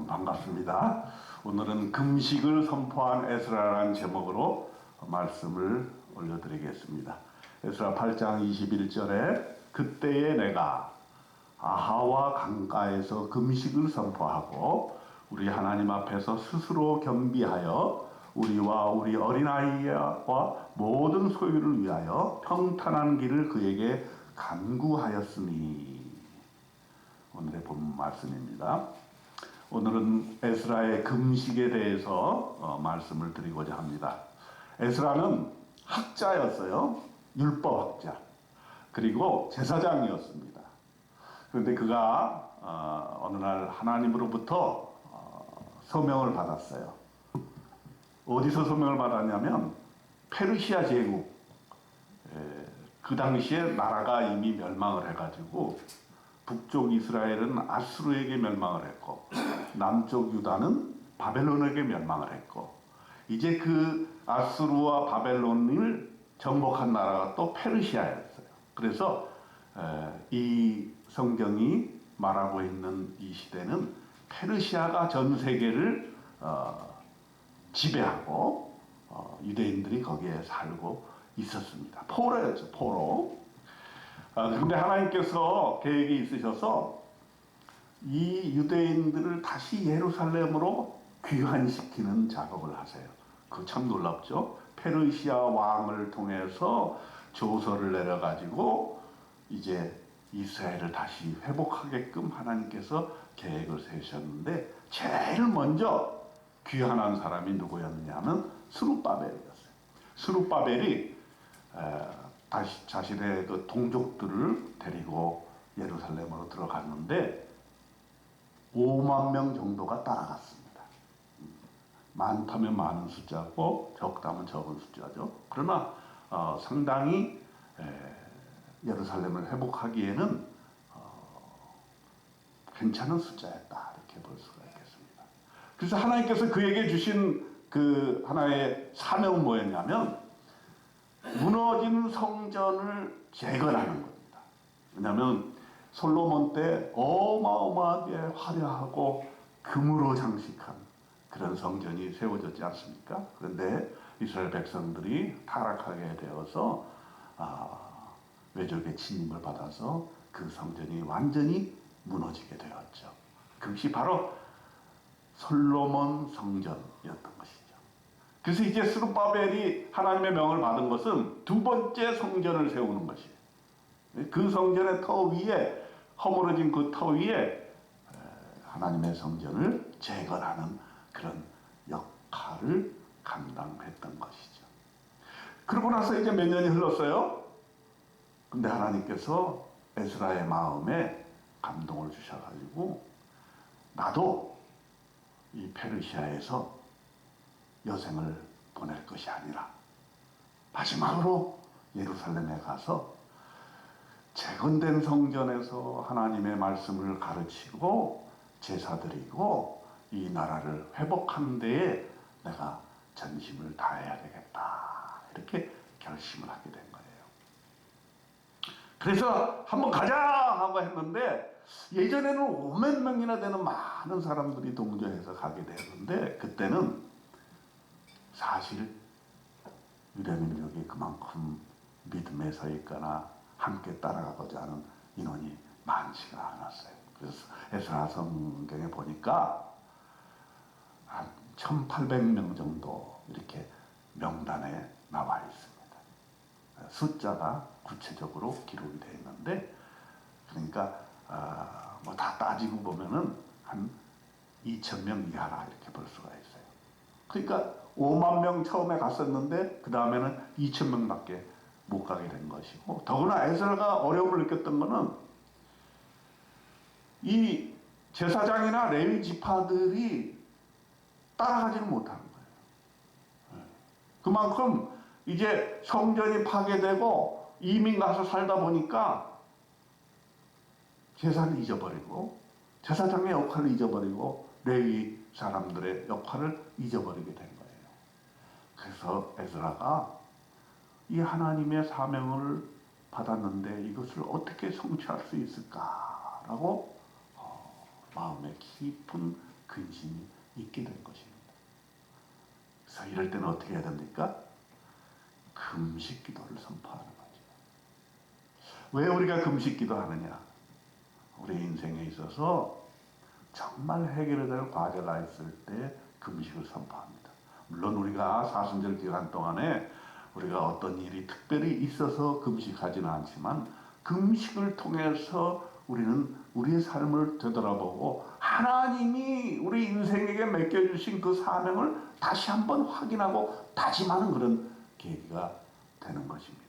여러분 반갑습니다. 오늘은 금식을 선포한 에스라라는 제목으로 말씀을 올려드리겠습니다. 에스라 8장 21절에 그때에 내가 아하와 강가에서 금식을 선포하고 우리 하나님 앞에서 스스로 겸비하여 우리와 우리 어린아이와 모든 소유를 위하여 평탄한 길을 그에게 간구하였으니. 오늘의 본문 말씀입니다. 오늘은 에스라의 금식에 대해서 말씀을 드리고자 합니다. 에스라는 학자였어요. 율법학자. 그리고 제사장이었습니다. 그런데 그가 어느 날 하나님으로부터 서명을 받았어요. 어디서 서명을 받았냐면 페르시아 제국. 그 당시에 나라가 이미 멸망을 해가지고 북쪽 이스라엘은 아수르에게 멸망을 했고 남쪽 유다는 바벨론에게 멸망을 했고 이제 그 아수르와 바벨론을 정복한 나라가 또 페르시아였어요. 그래서 이 성경이 말하고 있는 이 시대는 페르시아가 전 세계를 지배하고 유대인들이 거기에 살고 있었습니다. 포로였죠. 포로. 그런데 하나님께서 계획이 있으셔서 이 유대인들을 다시 예루살렘으로 귀환시키는 작업을 하세요. 그거 참 놀랍죠. 페르시아 왕을 통해서 조서를 내려가지고 이제 이스라엘을 다시 회복하게끔 하나님께서 계획을 세우셨는데 제일 먼저 귀환한 사람이 누구였느냐면 스룹바벨이었어요. 스룹바벨이 다시 자신의 그 동족들을 데리고 예루살렘으로 들어갔는데 5만 명 정도가 따라갔습니다. 많다면 많은 숫자고 적다면 적은 숫자죠. 그러나 상당히 예루살렘을 회복하기에는 괜찮은 숫자였다 이렇게 볼 수가 있겠습니다. 그래서 하나님께서 그에게 주신 그 하나의 사명은 뭐였냐면 무너진 성전을 재건하는 겁니다. 왜냐하면 솔로몬 때 어마어마하게 화려하고 금으로 장식한 그런 성전이 세워졌지 않습니까? 그런데 이스라엘 백성들이 타락하게 되어서 외적의 침입을 받아서 그 성전이 완전히 무너지게 되었죠. 그것이 바로 솔로몬 성전이었던 것이죠. 그래서 이제 스룹바벨이 하나님의 명을 받은 것은 두 번째 성전을 세우는 것이에요. 그 성전의 터 위에 허물어진 그 터 위에 하나님의 성전을 재건하는 그런 역할을 감당했던 것이죠. 그러고 나서 이제 몇 년이 흘렀어요. 근데 하나님께서 에스라의 마음에 감동을 주셔가지고 나도 이 페르시아에서 여생을 보낼 것이 아니라 마지막으로 예루살렘에 가서 재건된 성전에서 하나님의 말씀을 가르치고 제사드리고 이 나라를 회복하는 데에 내가 전심을 다해야 되겠다 이렇게 결심을 하게 된 거예요. 그래서 한번 가자 하고 했는데 예전에는 5만 명이나 되는 많은 사람들이 동조해서 가게 되었는데 그때는 사실 유대민족이 그만큼 믿음에 서 있거나 함께 따라가고자 하는 인원이 많지가 않았어요. 그래서 에스라 성경에 보니까 한 1800명 정도 이렇게 명단에 나와 있습니다. 숫자가 구체적으로 기록이 되어 있는데 그러니까 뭐 다 따지고 보면은 한 2000명 이하라 이렇게 볼 수가 있어요. 그러니까 5만 명 처음에 갔었는데 그 다음에는 2,000명밖에 못 가게 된 것이고 더구나 에스라가 어려움을 느꼈던 거는 이 제사장이나 레위 지파들이 따라가지는 못하는 거예요. 그만큼 이제 성전이 파괴되고 이민 가서 살다 보니까 제사를 잊어버리고 제사장의 역할을 잊어버리고 레위 사람들의 역할을 잊어버리게 된 거예요. 그래서 에스라가 이 하나님의 사명을 받았는데 이것을 어떻게 성취할 수 있을까라고 마음에 깊은 근심이 있게 된 것입니다. 그래서 이럴 때는 어떻게 해야 됩니까? 금식 기도를 선포하는 거죠. 왜 우리가 금식 기도하느냐? 우리 인생에 있어서 정말 해결해야 될 과제가 있을 때 금식을 선포합니다. 물론 우리가 사순절 기간 동안에 우리가 어떤 일이 특별히 있어서 금식하지는 않지만 금식을 통해서 우리는 우리의 삶을 되돌아보고 하나님이 우리 인생에게 맡겨주신 그 사명을 다시 한번 확인하고 다짐하는 그런 계기가 되는 것입니다.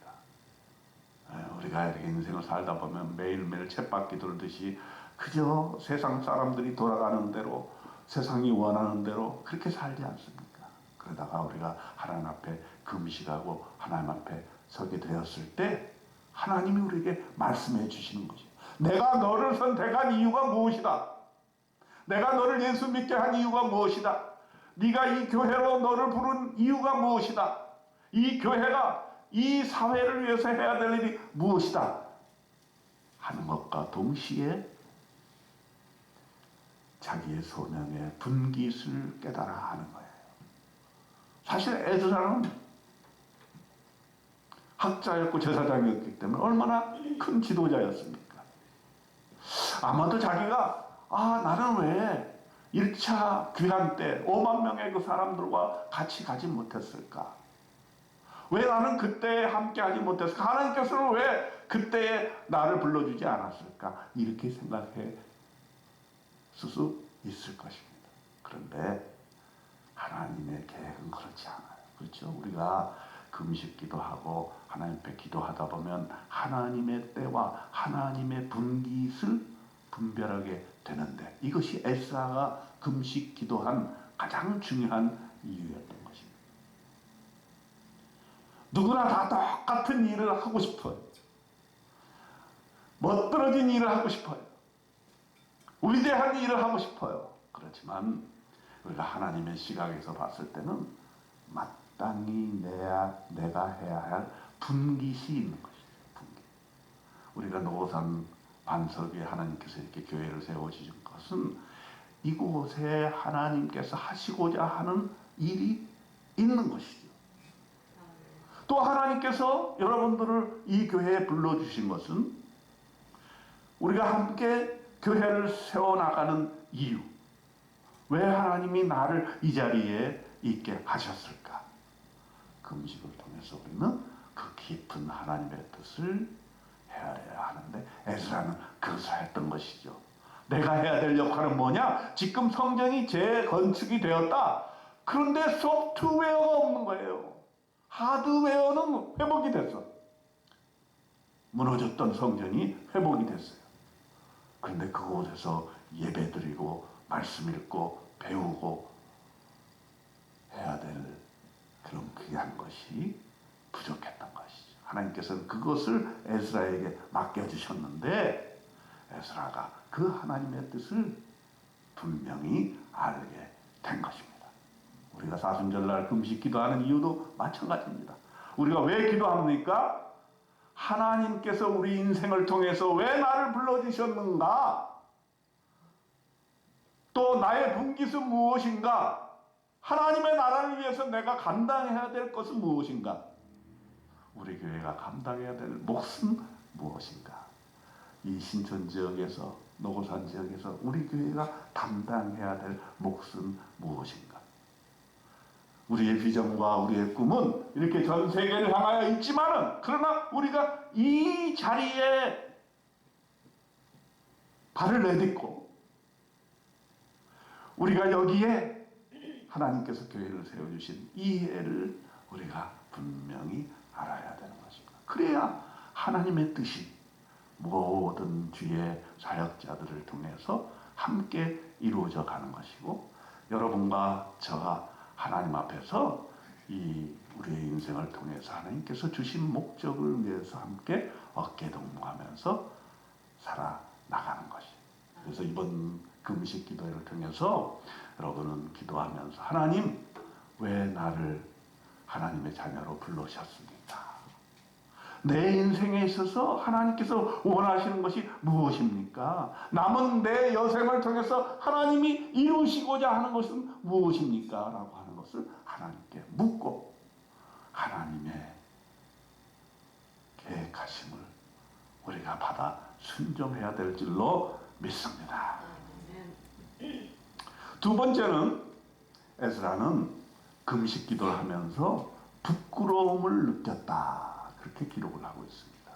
우리가 이렇게 인생을 살다 보면 매일매일 쳇바퀴 돌듯이 그저 세상 사람들이 돌아가는 대로 세상이 원하는 대로 그렇게 살지 않습니까? 그러다가 우리가 하나님 앞에 금식하고 하나님 앞에 서게 되었을 때 하나님이 우리에게 말씀해 주시는 거죠. 내가 너를 선택한 이유가 무엇이다? 내가 너를 예수 믿게 한 이유가 무엇이다? 네가 이 교회로 너를 부른 이유가 무엇이다? 이 교회가 이 사회를 위해서 해야 될 일이 무엇이다? 하는 것과 동시에 자기의 소명의 분깃을 깨달아 하는 거예요. 사실 에스라는 학자였고 제사장이었기 때문에 얼마나 큰 지도자였습니까? 아마도 자기가 나는 왜 1차 귀환 때 5만 명의 그 사람들과 같이 가지 못했을까? 왜 나는 그때 함께 하지 못했을까? 하나님께서는 왜 그때 나를 불러주지 않았을까? 이렇게 생각해 수 있을 것입니다. 그런데 하나님의 계획은 그렇지 않아요. 그렇죠? 우리가 금식 기도하고 하나님 앞에 기도하다 보면 하나님의 때와 하나님의 분깃을 분별하게 되는데 이것이 에스라가 금식 기도한 가장 중요한 이유였던 것입니다. 누구나 다 똑같은 일을 하고 싶어요. 멋들어진 일을 하고 싶어요. 위대한 일을 하고 싶어요. 그렇지만 우리가 하나님의 시각에서 봤을 때는 마땅히 내가 해야 할 분깃이 있는 것이죠. 분깃. 우리가 노산 반석 위에 하나님께서 이렇게 교회를 세워주신 것은 이곳에 하나님께서 하시고자 하는 일이 있는 것이죠. 또 하나님께서 여러분들을 이 교회에 불러주신 것은 우리가 함께 교회를 세워나가는 이유. 왜 하나님이 나를 이 자리에 있게 하셨을까? 금식을 통해서 우리는 그 깊은 하나님의 뜻을 헤아려야 하는데 에스라는 그것을 했던 것이죠. 내가 해야 될 역할은 뭐냐? 지금 성전이 재건축이 되었다. 그런데 소프트웨어가 없는 거예요. 하드웨어는 회복이 됐어. 무너졌던 성전이 회복이 됐어요. 그런데 그곳에서 예배드리고 말씀 읽고 배우고 해야 될 그런 귀한 것이 부족했던 것이죠. 하나님께서는 그것을 에스라에게 맡겨주셨는데 에스라가 그 하나님의 뜻을 분명히 알게 된 것입니다. 우리가 사순절날 금식 기도하는 이유도 마찬가지입니다. 우리가 왜 기도합니까? 하나님께서 우리 인생을 통해서 왜 나를 불러주셨는가? 또 나의 분깃은 무엇인가? 하나님의 나라를 위해서 내가 감당해야 될 것은 무엇인가? 우리 교회가 감당해야 될 몫은 무엇인가? 이 신천 지역에서 노고산 지역에서 우리 교회가 담당해야 될 몫은 무엇인가? 우리의 비전과 우리의 꿈은 이렇게 전 세계를 향하여 있지만은 그러나 우리가 이 자리에 발을 내딛고 우리가 여기에 하나님께서 교회를 세워주신 이 해를 우리가 분명히 알아야 되는 것입니다. 그래야 하나님의 뜻이 모든 주의 사역자들을 통해서 함께 이루어져 가는 것이고 여러분과 저가 하나님 앞에서 이 우리의 인생을 통해서 하나님께서 주신 목적을 위해서 함께 어깨동무하면서 살아나가는 것이에요. 그래서 이번 금식 기도를 통해서 여러분은 기도하면서 하나님 왜 나를 하나님의 자녀로 불러셨습니까? 내 인생에 있어서 하나님께서 원하시는 것이 무엇입니까? 남은 내 여생을 통해서 하나님이 이루시고자 하는 것은 무엇입니까? 라고 하는 것을 하나님께 묻고 하나님의 계획하심을 우리가 받아 순종해야 될 줄로 믿습니다. 두 번째는 에스라는 금식 기도를 하면서 부끄러움을 느꼈다. 그렇게 기록을 하고 있습니다.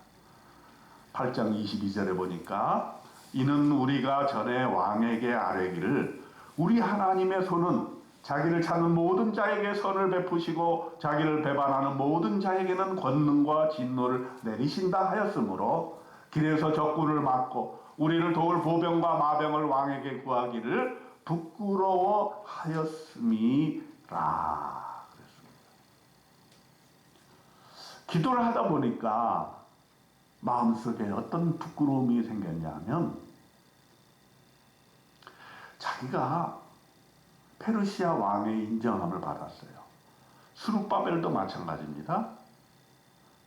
8장 22절에 보니까 이는 우리가 전에 왕에게 아뢰기를 우리 하나님의 손은 자기를 찾는 모든 자에게 선을 베푸시고 자기를 배반하는 모든 자에게는 권능과 진노를 내리신다 하였으므로 길에서 적군을 막고 우리를 도울 보병과 마병을 왕에게 구하기를 부끄러워하였음이라. 기도를 하다 보니까 마음속에 어떤 부끄러움이 생겼냐면 자기가 페르시아 왕의 인정함을 받았어요. 스룹바벨도 마찬가지입니다.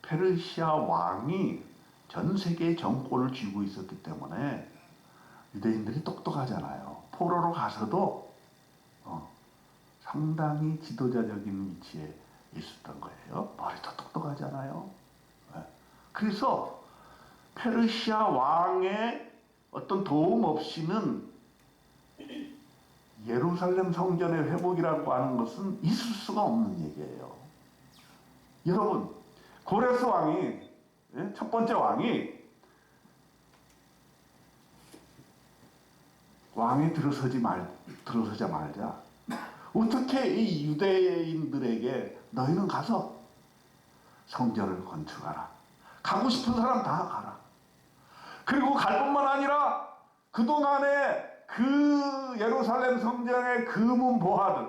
페르시아 왕이 전 세계의 정권을 쥐고 있었기 때문에 유대인들이 똑똑하잖아요. 포로로 가서도 상당히 지도자적인 위치에 있었던 거예요. 머리도 똑똑하잖아요. 그래서 페르시아 왕의 어떤 도움 없이는 예루살렘 성전의 회복이라고 하는 것은 있을 수가 없는 얘기예요. 여러분, 고레스 왕이 첫 번째 왕이 왕에 들어서자마자 어떻게 이 유대인들에게 너희는 가서 성전을 건축하라. 가고 싶은 사람 다 가라. 그리고 갈 뿐만 아니라 그동안에 그 예루살렘 성전의 금은 보화들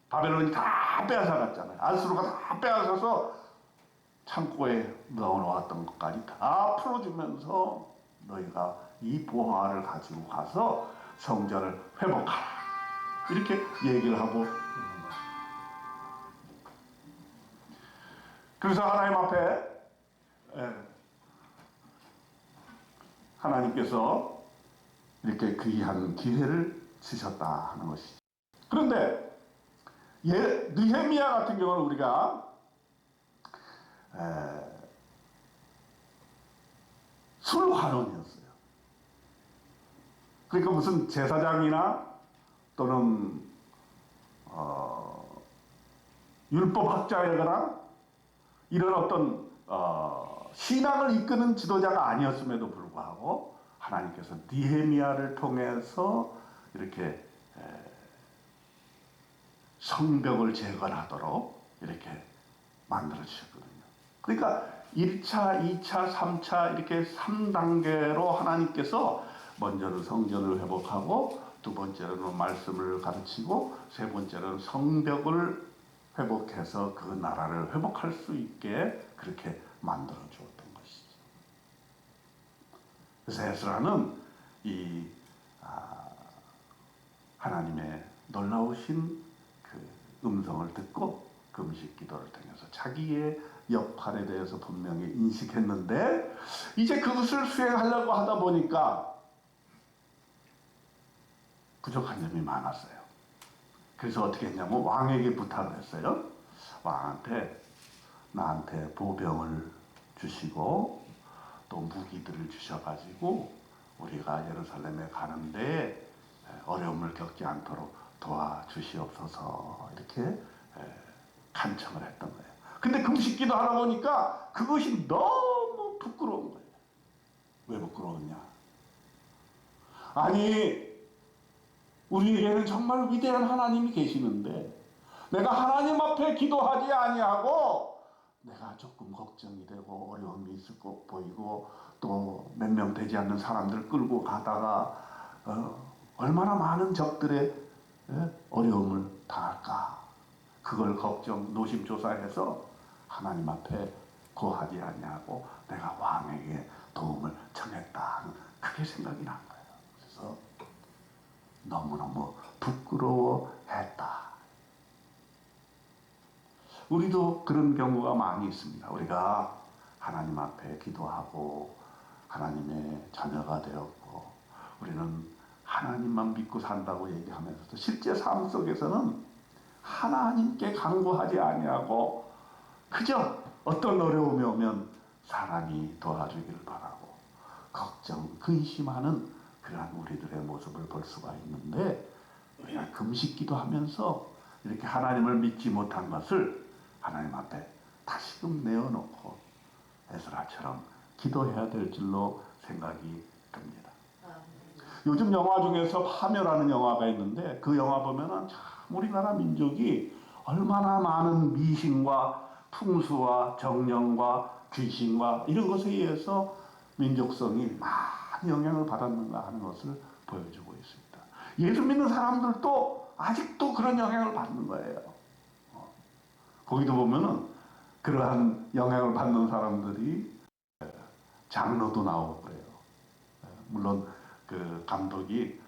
바벨론이 다 빼앗아갔잖아요. 아수르가 다 빼앗아서 창고에 넣어놓았던 것까지 다 풀어주면서 너희가 이 보화를 가지고 가서 성전을 회복하라. 이렇게 얘기를 하고 있는 거예요. 그래서 하나님 앞에 하나님께서 이렇게 귀한 기회를 주셨다 하는 것이죠. 그런데 느헤미야 같은 경우는 우리가 술환원이었어요. 그러니까 무슨 제사장이나 또는 율법학자이거나 이런 어떤 신앙을 이끄는 지도자가 아니었음에도 불구하고 하나님께서 느헤미야를 통해서 이렇게 성벽을 재건하도록 이렇게 만들어 주셨거든요. 그러니까 1차, 2차, 3차 이렇게 3단계로 하나님께서 먼저는 성전을 회복하고 두 번째로는 말씀을 가르치고 세 번째로는 성벽을 회복해서 그 나라를 회복할 수 있게 그렇게 만들어 주었던 것이죠. 그래서 에스라는 이 하나님의 놀라우신 그 음성을 듣고 금식 기도를 통해서 자기의 역할에 대해서 분명히 인식했는데 이제 그것을 수행하려고 하다 보니까 부족한 점이 많았어요. 그래서 어떻게 했냐면 왕에게 부탁을 했어요. 왕한테 나한테 보병을 주시고 또 무기들을 주셔가지고 우리가 예루살렘에 가는데 어려움을 겪지 않도록 도와주시옵소서 이렇게 간청을 했던 거예요. 근데 금식기도 하다 보니까 그것이 너무 부끄러운 거예요. 왜 부끄러웠냐? 아니 우리에게는 정말 위대한 하나님이 계시는데 내가 하나님 앞에 기도하지 아니하고 내가 조금 걱정이 되고 어려움이 있을 것 보이고 또 몇 명 되지 않는 사람들 끌고 가다가 얼마나 많은 적들의 어려움을 당할까 그걸 걱정 노심초사해서 하나님 앞에 구하지 아니하고 내가 왕에게 도움을 청했다 그게 생각이 난 거예요. 그래서 너무너무 부끄러워했다. 우리도 그런 경우가 많이 있습니다. 우리가 하나님 앞에 기도하고 하나님의 자녀가 되었고 우리는 하나님만 믿고 산다고 얘기하면서도 실제 삶 속에서는 하나님께 간구하지 아니하고 그저 어떤 어려움이 오면 사람이 도와주기를 바라고 걱정, 근심하는 그러한 우리들의 모습을 볼 수가 있는데 우리가 금식 기도하면서 이렇게 하나님을 믿지 못한 것을 하나님 앞에 다시금 내어놓고 에스라처럼 기도해야 될 줄로 생각이 듭니다. 요즘 영화 중에서 파묘라는 영화가 있는데 그 영화 보면은 참 우리나라 민족이 얼마나 많은 미신과 풍수와 정령과 귀신과 이런 것에 의해서 민족성이 많은 영향을 받았는가 하는 것을 보여주고 있습니다. 예수 믿는 사람들도 아직도 그런 영향을 받는 거예요. 거기도 보면은 그러한 영향을 받는 사람들이 장로도 나오고 그래요. 물론 그 감독이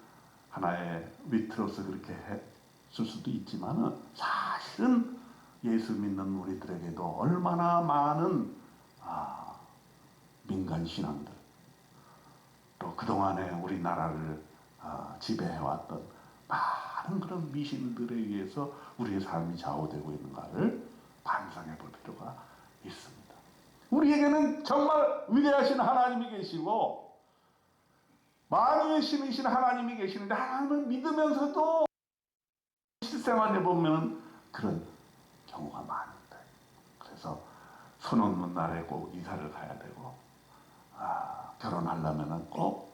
하나의 위트로서 그렇게 했을 수도 있지만은 사실은 예수 믿는 우리들에게도 얼마나 많은 민간 신앙들 또 그동안에 우리나라를 지배해왔던 많은 그런 미신들에 의해서 우리의 삶이 좌우되고 있는가를 반성해 볼 필요가 있습니다. 우리에게는 정말 위대하신 하나님이 계시고 만유의 신이신 하나님이 계시는데 하나님을 믿으면서도 실생활에 보면 그런 경우가 많은데 그래서 손 없는 날에 꼭 이사를 가야 되고 결혼하려면 꼭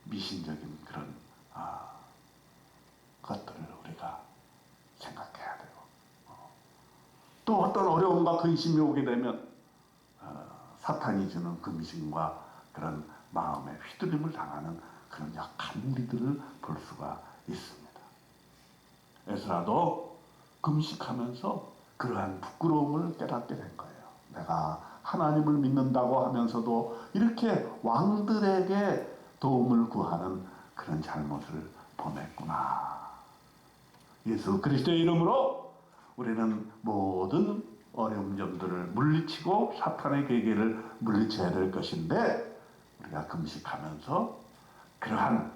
미신적인 그런 것들을 우리가 생각해야 되고 또 어떤 어려움과 근심이 오게 되면 사탄이 주는 금신과 그런 마음에 휘둘림을 당하는 그런 약한 우리들을 볼 수가 있습니다. 에스라도 금식하면서 그러한 부끄러움을 깨닫게 된 거예요. 내가 하나님을 믿는다고 하면서도 이렇게 왕들에게 도움을 구하는 그런 잘못을 범했구나. 예수 그리스도의 이름으로 우리는 모든 어려운 점들을 물리치고 사탄의 계계를 물리쳐야 될 것인데 우리가 금식하면서 그러한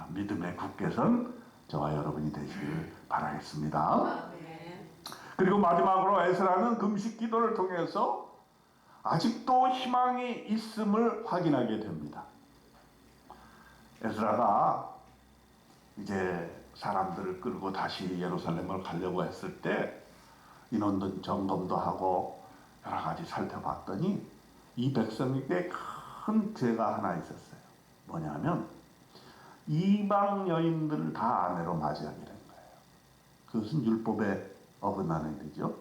믿음의 굳게 선 저와 여러분이 되시길 바라겠습니다. 그리고 마지막으로 에스라는 금식 기도를 통해서 아직도 희망이 있음을 확인하게 됩니다. 에스라가 이제 사람들을 끌고 다시 예루살렘을 가려고 했을 때 인원 점검도 하고 여러 가지 살펴봤더니 이 백성에게 큰 죄가 하나 있었어요. 뭐냐면 이방 여인들을 다 아내로 맞이하게 된 거예요. 그것은 율법에 어긋나는 일이죠.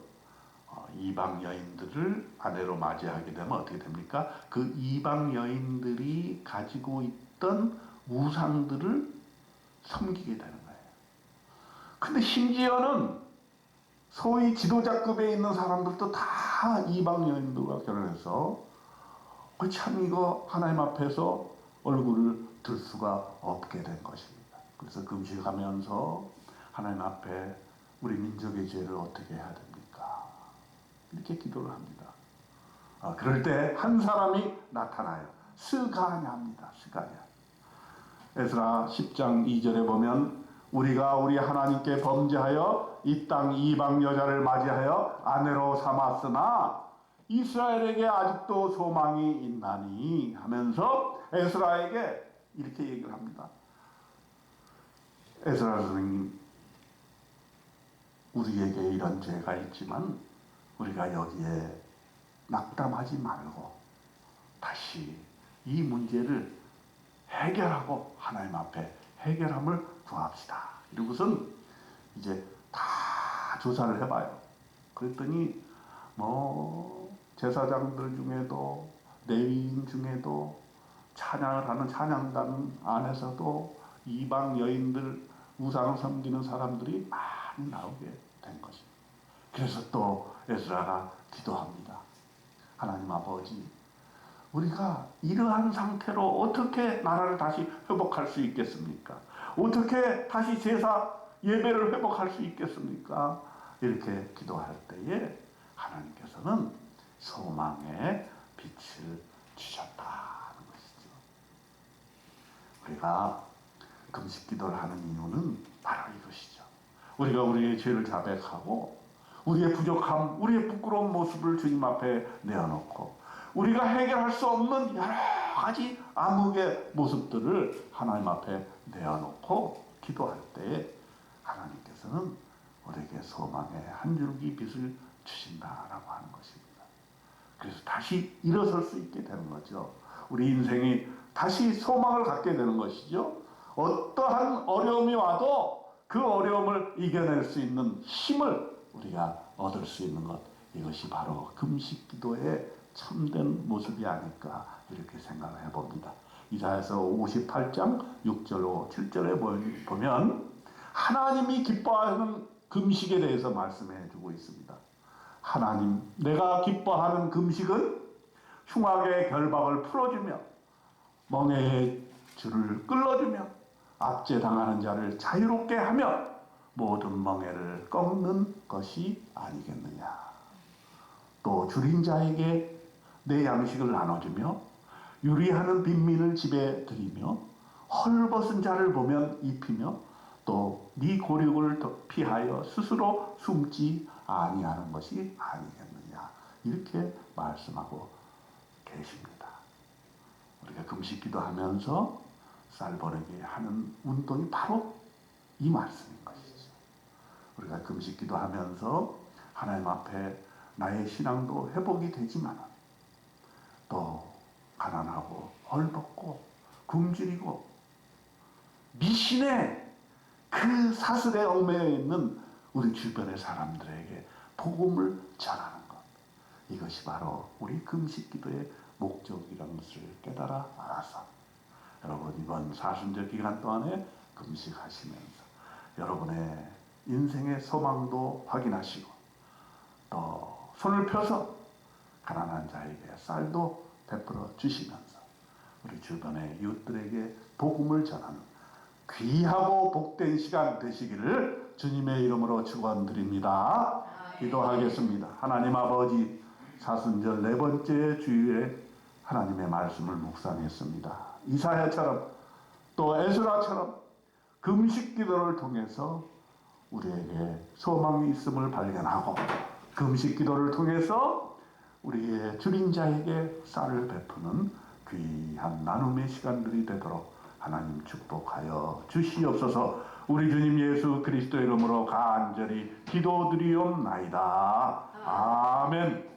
이방 여인들을 아내로 맞이하게 되면 어떻게 됩니까? 그 이방 여인들이 가지고 있던 우상들을 섬기게 되는 거예요. 근데 심지어는 소위 지도자급에 있는 사람들도 다 이방 여인들과 결혼해서 참 이거 하나님 앞에서 얼굴을 들 수가 없게 된 것입니다. 그래서 금식하면서 하나님 앞에 우리 민족의 죄를 어떻게 해야 됩니까? 이렇게 기도를 합니다. 그럴 때 한 사람이 나타나요. 스가냐입니다. 스가냐. 에스라 10장 2절에 보면 우리가 우리 하나님께 범죄하여 이 땅 이방 여자를 맞이하여 아내로 삼았으나 이스라엘에게 아직도 소망이 있나니 하면서 에스라에게 이렇게 얘기를 합니다. 에스라 선생님, 우리에게 이런 죄가 있지만 우리가 여기에 낙담하지 말고 다시 이 문제를 해결하고 하나님 앞에 해결함을 구합시다. 이러고선 이제 다 조사를 해봐요. 그랬더니 제사장들 중에도 레위인 중에도 찬양을 하는 찬양단 안에서도 이방 여인들 우상을 섬기는 사람들이 많이 나오게 된 것입니다. 그래서 또 에스라가 기도합니다. 하나님 아버지, 우리가 이러한 상태로 어떻게 나라를 다시 회복할 수 있겠습니까? 어떻게 다시 제사 예배를 회복할 수 있겠습니까? 이렇게 기도할 때에 하나님께서는 소망의 빛을 주셨다는 것이죠. 우리가 금식 기도를 하는 이유는 바로 이것이죠. 우리가 우리의 죄를 자백하고 우리의 부족함, 우리의 부끄러운 모습을 주님 앞에 내어놓고 우리가 해결할 수 없는 여러 가지 암흑의 모습들을 하나님 앞에 내어놓고 기도할 때에 하나님께서는 우리에게 소망의 한 줄기 빛을 주신다라고 하는 것입니다. 그래서 다시 일어설 수 있게 되는 거죠. 우리 인생이 다시 소망을 갖게 되는 것이죠. 어떠한 어려움이 와도 그 어려움을 이겨낼 수 있는 힘을 우리가 얻을 수 있는 것, 이것이 바로 금식 기도의 참된 모습이 아닐까 이렇게 생각을 해봅니다. 이사야서 58장 6절로 7절에 보면 하나님이 기뻐하는 금식에 대해서 말씀해 주고 있습니다. 하나님, 내가 기뻐하는 금식은 흉악의 결박을 풀어주며 멍에의 줄을 끌어주며 압제당하는 자를 자유롭게 하며 모든 멍에를 꺾는 것이 아니겠느냐. 또 줄인 자에게 내 양식을 나눠주며 유리하는 빈민을 집에 들이며 헐벗은 자를 보면 입히며 또 네 고륙을 피하여 스스로 숨지 아니하는 것이 아니겠느냐. 이렇게 말씀하고 계십니다. 우리가 금식 기도하면서 쌀버리기 하는 운동이 바로 이 말씀인 것이죠. 우리가 금식 기도하면서 하나님 앞에 나의 신앙도 회복이 되지만 또 가난하고 헐벗고 굶주리고 미신의 그 사슬에 얽매여 있는 우리 주변의 사람들에게 복음을 전하는 것, 이것이 바로 우리 금식 기도의 목적이라는 것을 깨달아 알아서 여러분 이번 사순절 기간 동안에 금식하시면서 여러분의 인생의 소망도 확인하시고 또 손을 펴서 가난한 자에게 쌀도 베풀어 주시면서 우리 주변의 이웃들에게 복음을 전하는 귀하고 복된 시간 되시기를 주님의 이름으로 축원드립니다. 기도하겠습니다. 하나님 아버지, 사순절 네 번째 주일에 하나님의 말씀을 묵상했습니다. 이사야처럼 또 에스라처럼 금식 기도를 통해서 우리에게 소망이 있음을 발견하고 금식 기도를 통해서 우리의 줄인 자에게 쌀을 베푸는 귀한 나눔의 시간들이 되도록 하나님 축복하여 주시옵소서. 우리 주님 예수 그리스도 이름으로 간절히 기도드리옵나이다. 아멘.